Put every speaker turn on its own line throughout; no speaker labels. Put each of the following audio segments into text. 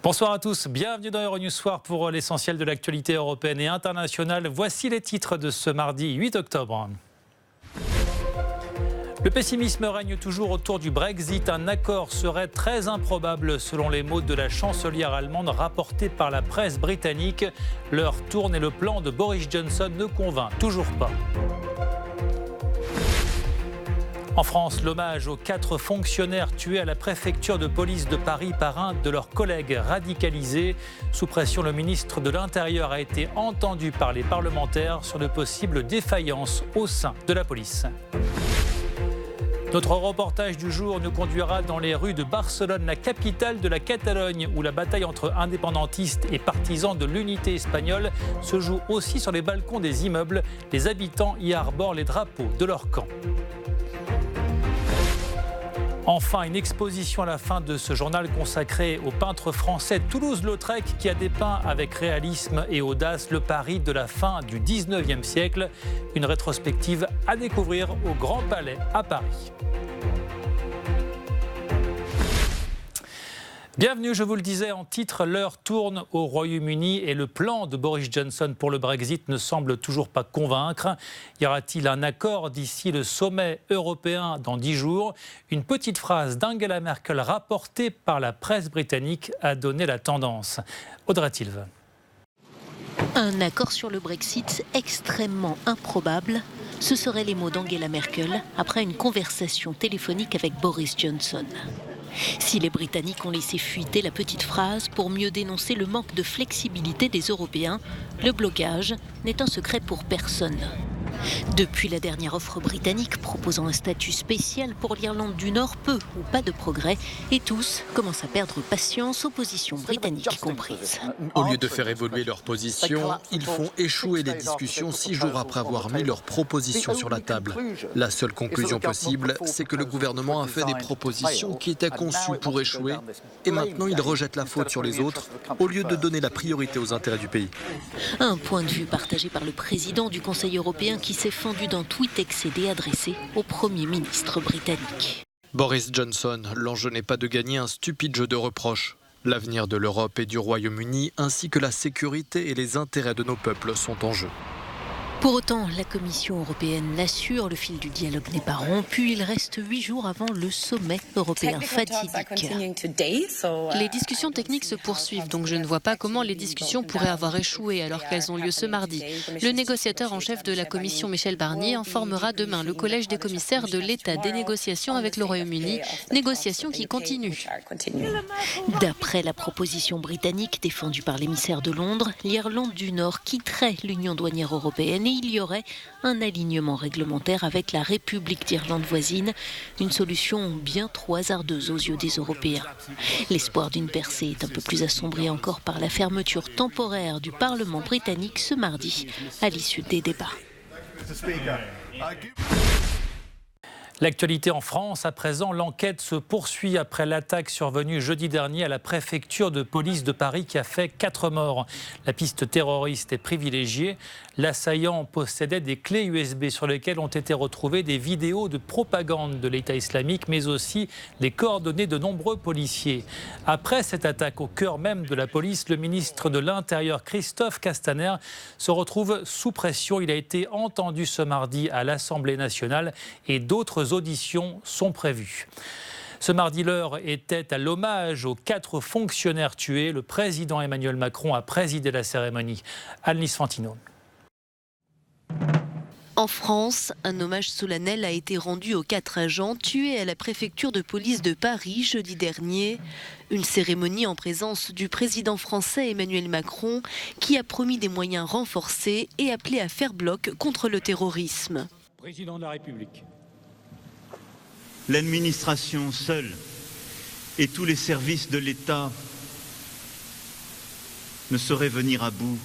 Bonsoir à tous, bienvenue dans Euronews Soir pour l'essentiel de l'actualité européenne et internationale. Voici les titres de ce mardi 8 octobre. Le pessimisme règne toujours autour du Brexit. Un accord serait très improbable selon les mots de la chancelière allemande rapportés par la presse britannique. L'heure tourne et le plan de Boris Johnson ne convainc toujours pas. En France, l'hommage aux 4 fonctionnaires tués à la préfecture de police de Paris par un de leurs collègues radicalisés. Sous pression, le ministre de l'Intérieur a été entendu par les parlementaires sur de possibles défaillances au sein de la police. Notre reportage du jour nous conduira dans les rues de Barcelone, la capitale de la Catalogne, où la bataille entre indépendantistes et partisans de l'unité espagnole se joue aussi sur les balcons des immeubles. Les habitants y arborent les drapeaux de leur camp. Enfin, une exposition à la fin de ce journal consacré au peintre français Toulouse-Lautrec qui a dépeint avec réalisme et audace le Paris de la fin du 19e siècle. Une rétrospective à découvrir au Grand Palais à Paris. Bienvenue, je vous le disais en titre, l'heure tourne au Royaume-Uni et le plan de Boris Johnson pour le Brexit ne semble toujours pas convaincre. Y aura-t-il un accord d'ici le sommet européen dans 10 jours ? Une petite phrase d'Angela Merkel rapportée par la presse britannique a donné la tendance. Audrey Tilve.
Un accord sur le Brexit extrêmement improbable. Ce seraient les mots d'Angela Merkel après une conversation téléphonique avec Boris Johnson. Si les Britanniques ont laissé fuiter la petite phrase pour mieux dénoncer le manque de flexibilité des Européens, le blocage n'est un secret pour personne. Depuis la dernière offre britannique proposant un statut spécial pour l'Irlande du Nord, peu ou pas de progrès, et tous commencent à perdre patience, opposition britannique comprise.
Au lieu de faire évoluer leur position, ils font échouer les discussions 6 jours après avoir mis leurs propositions sur la table. La seule conclusion possible, c'est que le gouvernement a fait des propositions qui étaient conçues pour échouer, et maintenant il rejette la faute sur les autres, au lieu de donner la priorité aux intérêts du pays.
Un point de vue partagé par le président du Conseil européen qui s'est fendu d'un tweet excédé adressé au Premier ministre britannique.
Boris Johnson, l'enjeu n'est pas de gagner un stupide jeu de reproches. L'avenir de l'Europe et du Royaume-Uni, ainsi que la sécurité et les intérêts de nos peuples sont en jeu.
Pour autant, la Commission européenne l'assure, le fil du dialogue n'est pas rompu. Il reste 8 jours avant le sommet européen fatidique.
Les discussions techniques se poursuivent, donc je ne vois pas comment les discussions pourraient avoir échoué alors qu'elles ont lieu ce mardi. Le négociateur en chef de la Commission, Michel Barnier, informera demain le collège des commissaires de l'état des négociations avec le Royaume-Uni, négociations qui continuent.
D'après la proposition britannique défendue par l'émissaire de Londres, l'Irlande du Nord quitterait l'Union douanière européenne et il y aurait un alignement réglementaire avec la République d'Irlande voisine, une solution bien trop hasardeuse aux yeux des Européens. L'espoir d'une percée est un peu plus assombri encore par la fermeture temporaire du Parlement britannique ce mardi, à l'issue des débats.
L'actualité en France, à présent, l'enquête se poursuit après l'attaque survenue jeudi dernier à la préfecture de police de Paris qui a fait 4 morts. La piste terroriste est privilégiée. L'assaillant possédait des clés USB sur lesquelles ont été retrouvées des vidéos de propagande de l'État islamique, mais aussi les coordonnées de nombreux policiers. Après cette attaque au cœur même de la police, le ministre de l'Intérieur, Christophe Castaner, se retrouve sous pression. Il a été entendu ce mardi à l'Assemblée nationale et d'autres auditions sont prévues. Ce mardi, l'heure était à l'hommage aux 4 fonctionnaires tués. Le président Emmanuel Macron a présidé la cérémonie. Annelise Fantino.
En France, un hommage solennel a été rendu aux 4 agents tués à la préfecture de police de Paris jeudi dernier. Une cérémonie en présence du président français Emmanuel Macron qui a promis des moyens renforcés et appelé à faire bloc contre le terrorisme.
Président de la République.
L'administration seule et tous les services de l'État ne sauraient venir à bout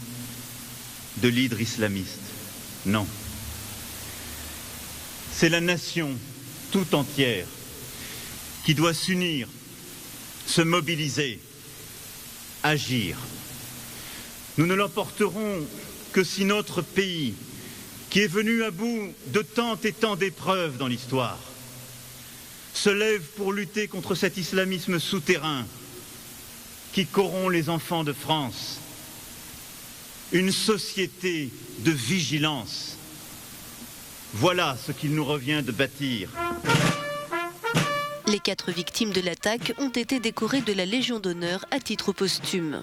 de l'hydre islamiste. Non. C'est la nation tout entière qui doit s'unir, se mobiliser, agir. Nous ne l'emporterons que si notre pays, qui est venu à bout de tant et tant d'épreuves dans l'histoire, se lève pour lutter contre cet islamisme souterrain qui corrompt les enfants de France. Une société de vigilance. Voilà ce qu'il nous revient de bâtir.
Les 4 victimes de l'attaque ont été décorées de la Légion d'honneur à titre posthume.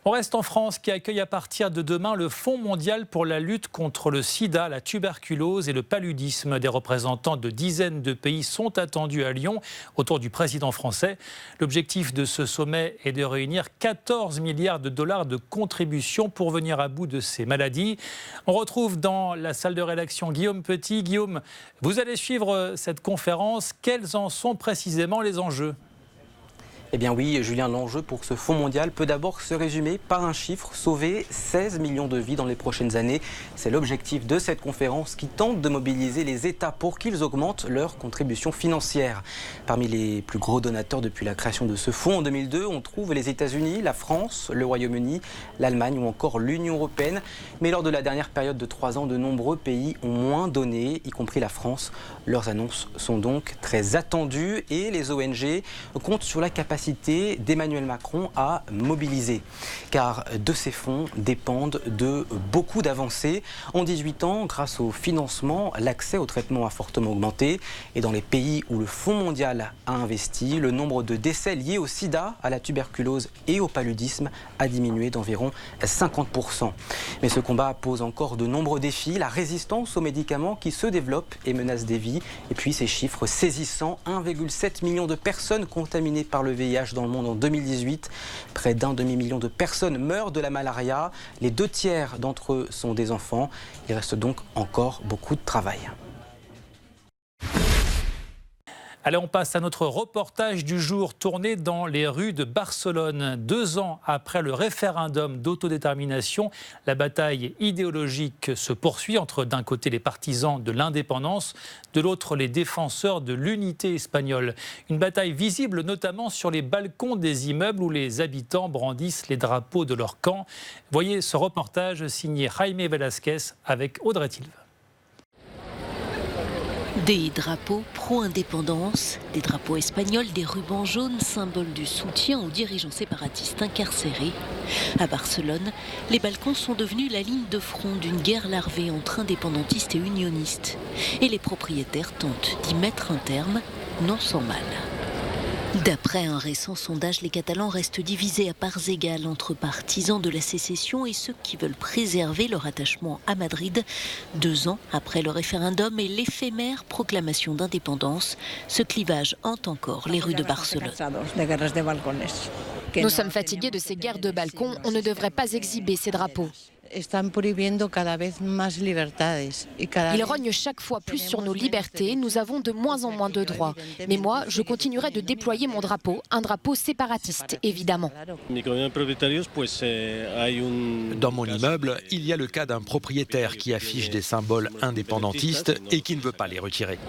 On reste en France qui accueille à partir de demain le Fonds mondial pour la lutte contre le sida, la tuberculose et le paludisme. Des représentants de dizaines de pays sont attendus à Lyon autour du président français. L'objectif de ce sommet est de réunir 14 milliards de dollars de contributions pour venir à bout de ces maladies. On retrouve dans la salle de rédaction Guillaume Petit. Guillaume, vous allez suivre cette conférence. Quels en sont précisément les enjeux ?
Eh bien oui, Julien, l'enjeu pour ce fonds mondial peut d'abord se résumer par un chiffre, sauver 16 millions de vies dans les prochaines années. C'est l'objectif de cette conférence qui tente de mobiliser les États pour qu'ils augmentent leurs contributions financières. Parmi les plus gros donateurs depuis la création de ce fonds en 2002, on trouve les États-Unis, la France, le Royaume-Uni, l'Allemagne ou encore l'Union européenne. Mais lors de la dernière période de 3 ans, de nombreux pays ont moins donné, y compris la France. Leurs annonces sont donc très attendues et les ONG comptent sur la capacité d'Emmanuel Macron à mobiliser. Car de ces fonds dépendent de beaucoup d'avancées. En 18 ans, grâce au financement, l'accès au traitement a fortement augmenté. Et dans les pays où le Fonds mondial a investi, le nombre de décès liés au sida, à la tuberculose et au paludisme a diminué d'environ 50%. Mais ce combat pose encore de nombreux défis. La résistance aux médicaments qui se développe et menace des vies. Et puis ces chiffres saisissants, 1,7 million de personnes contaminées par le VIH dans le monde en 2018. Près d'un demi-million de personnes meurent de la malaria. Les 2 tiers d'entre eux sont des enfants. Il reste donc encore beaucoup de travail.
Allez, on passe à notre reportage du jour tourné dans les rues de Barcelone. 2 ans après le référendum d'autodétermination, la bataille idéologique se poursuit entre d'un côté les partisans de l'indépendance, de l'autre les défenseurs de l'unité espagnole. Une bataille visible notamment sur les balcons des immeubles où les habitants brandissent les drapeaux de leur camp. Voyez ce reportage signé Jaime Velasquez avec Audrey Tilve.
Des drapeaux pro-indépendance, des drapeaux espagnols, des rubans jaunes, symboles du soutien aux dirigeants séparatistes incarcérés. À Barcelone, les balcons sont devenus la ligne de front d'une guerre larvée entre indépendantistes et unionistes. Et les propriétaires tentent d'y mettre un terme, non sans mal. D'après un récent sondage, les Catalans restent divisés à parts égales entre partisans de la sécession et ceux qui veulent préserver leur attachement à Madrid. 2 ans après le référendum et l'éphémère proclamation d'indépendance, ce clivage hante encore les rues de Barcelone.
Nous sommes fatigués de ces guerres de balcons. On ne devrait pas exhiber ces drapeaux. Ils rognent chaque fois plus sur nos libertés, nous avons de moins en moins de droits. Mais moi, je continuerai de déployer mon drapeau, un drapeau séparatiste, évidemment.
Dans mon immeuble, il y a le cas d'un propriétaire qui affiche des symboles indépendantistes et qui ne veut pas les retirer.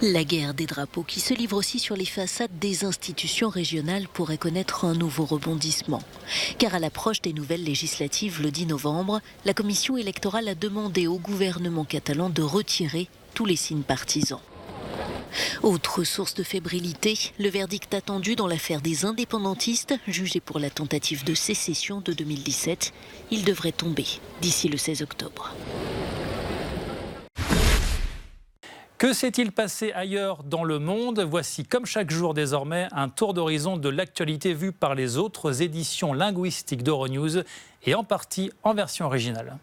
La guerre des drapeaux qui se livre aussi sur les façades des institutions régionales pourrait connaître un nouveau rebondissement. Car à l'approche des nouvelles législatives le 10 novembre, la commission électorale a demandé au gouvernement catalan de retirer tous les signes partisans. Autre source de fébrilité, le verdict attendu dans l'affaire des indépendantistes, jugés pour la tentative de sécession de 2017. Il devrait tomber d'ici le 16 octobre.
Que s'est-il passé ailleurs dans le monde? Voici, comme chaque jour désormais, un tour d'horizon de l'actualité vue par les autres éditions linguistiques d'Euronews et en partie en version originale.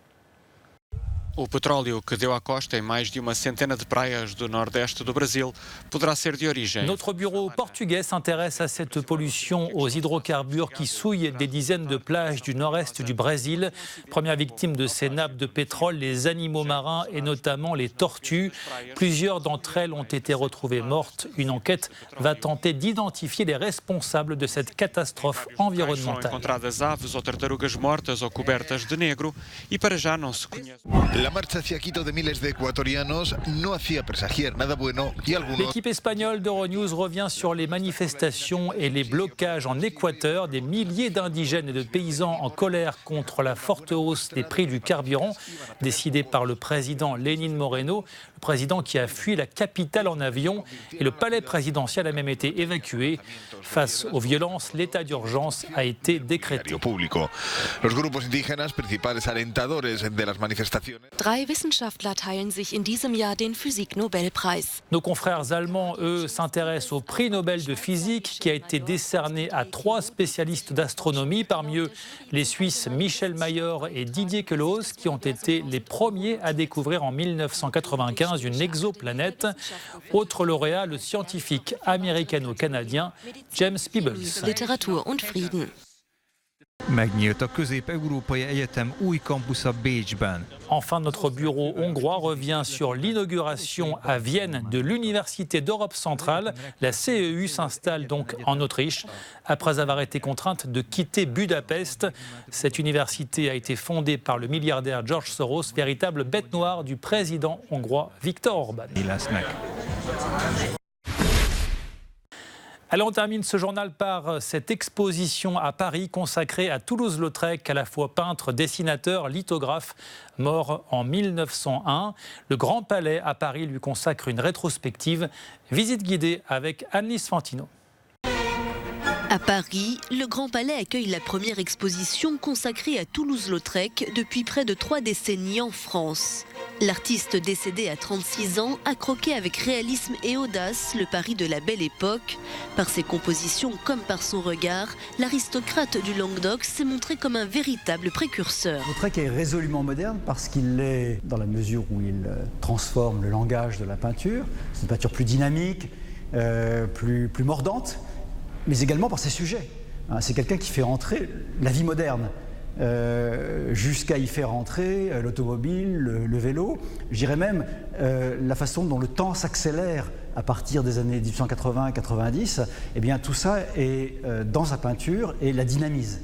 O petróleo que deu à costa em mais de uma centena de praias do nordeste do Brasil poderá ser de origem.
Notre bureau portugais s'intéresse à cette pollution aux hydrocarbures qui souillent des dizaines de plages du nord-est du Brésil. Première victime de ces nappes de pétrole, les animaux marins et notamment les tortues. Plusieurs d'entre elles ont été retrouvées mortes. Une enquête va tenter d'identifier les responsables de cette catastrophe environnementale.
Encontradas aves ou tartarugas mortas ou cobertas de negro e para já não se conhece.
L'équipe espagnole d'Euronews revient sur les manifestations et les blocages en Équateur. Des milliers d'indigènes et de paysans en colère contre la forte hausse des prix du carburant décidée par le président Lénin Moreno, le président qui a fui la capitale en avion. Et le palais présidentiel a même été évacué. Face aux violences, l'état d'urgence a été décrété.
Drei Wissenschaftler teilen sich in diesem Jahr den Physik-Nobelpreis.
Nos confrères allemands, eux, s'intéressent au prix Nobel de physique qui a été décerné à 3 spécialistes d'astronomie, parmi eux les Suisses Michel Mayor et Didier Queloz, qui ont été les premiers à découvrir en 1995 une exoplanète. Autre lauréat, le scientifique américano-canadien James Peebles.
Literatur und Frieden.
Megnyílt a Közép-Európai Egyetem új campusza Bécsben.
Enfin, notre bureau hongrois revient sur l'inauguration à Vienne de l'Université d'Europe centrale. La CEU s'installe donc en Autriche après avoir été contrainte de quitter Budapest. Cette université a été fondée par le milliardaire George Soros, véritable bête noire du président hongrois Viktor Orban. Alors on termine ce journal par cette exposition à Paris consacrée à Toulouse-Lautrec, à la fois peintre, dessinateur, lithographe, mort en 1901. Le Grand Palais à Paris lui consacre une rétrospective. Visite guidée avec Anne-Lise Fantino.
À Paris, le Grand Palais accueille la première exposition consacrée à Toulouse-Lautrec depuis près de 3 décennies en France. L'artiste décédé à 36 ans a croqué avec réalisme et audace le Paris de la Belle Époque. Par ses compositions comme par son regard, l'aristocrate du Languedoc s'est montré comme un véritable précurseur.
Lautrec est résolument moderne parce qu'il l'est dans la mesure où il transforme le langage de la peinture. C'est une peinture plus dynamique, plus mordante, mais également par ses sujets. C'est quelqu'un qui fait entrer la vie moderne. Jusqu'à y faire entrer l'automobile, le vélo, je dirais même la façon dont le temps s'accélère à partir des années 1880-90, eh bien tout ça est dans sa peinture et la dynamise.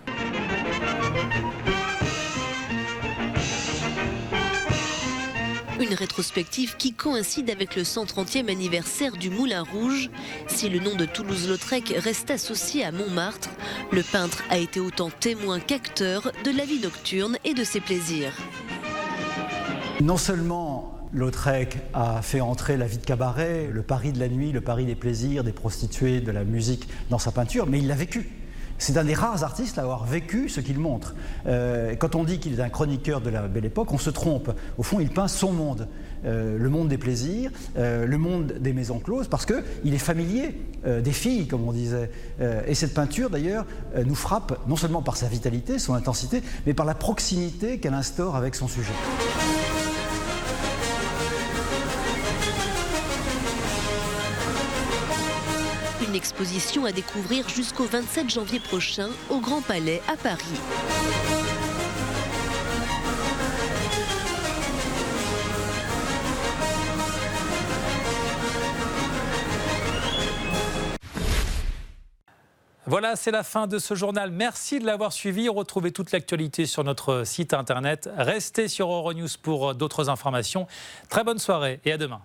Une rétrospective qui coïncide avec le 130e anniversaire du Moulin Rouge. Si le nom de Toulouse-Lautrec reste associé à Montmartre, le peintre a été autant témoin qu'acteur de la vie nocturne et de ses plaisirs.
Non seulement Lautrec a fait entrer la vie de cabaret, le Paris de la nuit, le Paris des plaisirs, des prostituées, de la musique dans sa peinture, mais il l'a vécu. C'est un des rares artistes à avoir vécu ce qu'il montre. Quand on dit qu'il est un chroniqueur de la Belle Époque, on se trompe. Au fond, il peint son monde, le monde des plaisirs, le monde des maisons closes, parce qu'il est familier des filles, comme on disait. Et cette peinture, d'ailleurs, nous frappe non seulement par sa vitalité, son intensité, mais par la proximité qu'elle instaure avec son sujet.
Une exposition à découvrir jusqu'au 27 janvier prochain au Grand Palais à Paris.
Voilà, c'est la fin de ce journal. Merci de l'avoir suivi. Retrouvez toute l'actualité sur notre site internet. Restez sur Euronews pour d'autres informations. Très bonne soirée et à demain.